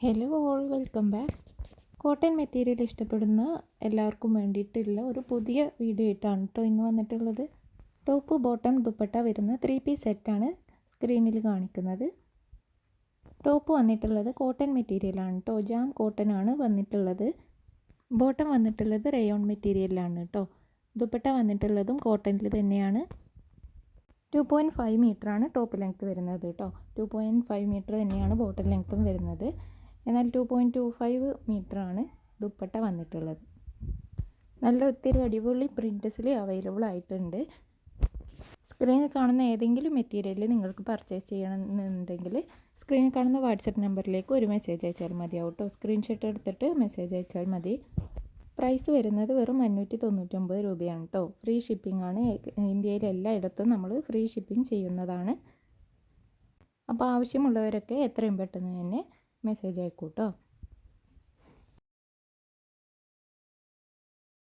Hello all, welcome back. Cotton material ഇഷ്ടപ്പെടുന്ന എല്ലാവർക്കും വേണ്ടിയിട്ടുള്ള ഒരു പുതിയ വീഡിയോ ആയിട്ടാണ് കേട്ടോ ഇന്ന് വന്നിട്ടുള്ളത്. ടോപ്പ് ബോട്ടം ദുപ്പട്ട വരുന്ന 3 പീസ് സെറ്റാണ് സ്ക്രീനിൽ കാണിക്കുന്നത്. ടോപ്പ് വന്നിട്ടുള്ളത് കോട്ടൺ മെറ്റീരിയലാണ് കേട്ടോ, ജാം കോട്ടൺ ആണ് വന്നിട്ടുള്ളത്. ബോട്ടം വന്നിട്ടുള്ളത് റയോൺ മെറ്റീരിയലാണ് കേട്ടോ. ദുപ്പട്ട വന്നിട്ടുള്ളതും കോട്ടണിൽ തന്നെയാണ്. 2.5 മീറ്ററാണ് ടോപ്പ് ലെങ്ത്ത് വരുന്നത് കേട്ടോ. 2.5 മീറ്റർ തന്നെയാണ് ബോട്ടം ലെങ്ത്തും വരുന്നത്. എന്നാൽ 2.25 മീറ്ററാണ് ദുപ്പട്ട വന്നിട്ടുള്ളത്. നല്ല ഒത്തിരി അടിപൊളി പ്രിൻറ്റ്സിൽ അവൈലബിൾ ആയിട്ടുണ്ട്. സ്ക്രീനിൽ കാണുന്ന ഏതെങ്കിലും മെറ്റീരിയൽ നിങ്ങൾക്ക് പർച്ചേസ് ചെയ്യണമെന്നുണ്ടെങ്കിൽ സ്ക്രീനിൽ കാണുന്ന വാട്സപ്പ് നമ്പറിലേക്ക് ഒരു മെസ്സേജ് അയച്ചാൽ മതിയാവും കേട്ടോ. സ്ക്രീൻഷോട്ട് എടുത്തിട്ട് മെസ്സേജ് അയച്ചാൽ മതി. പ്രൈസ് വരുന്നത് വെറും 599 രൂപയാണ് കേട്ടോ. ഫ്രീ ഷിപ്പിംഗ് ആണ്. ഇന്ത്യയിൽ എല്ലായിടത്തും നമ്മൾ ഫ്രീ ഷിപ്പിംഗ് ചെയ്യുന്നതാണ്. അപ്പോൾ ആവശ്യമുള്ളവരൊക്കെ എത്രയും പെട്ടെന്ന് തന്നെ മെസ്സേജ് അയക്കൂ കേട്ടോ.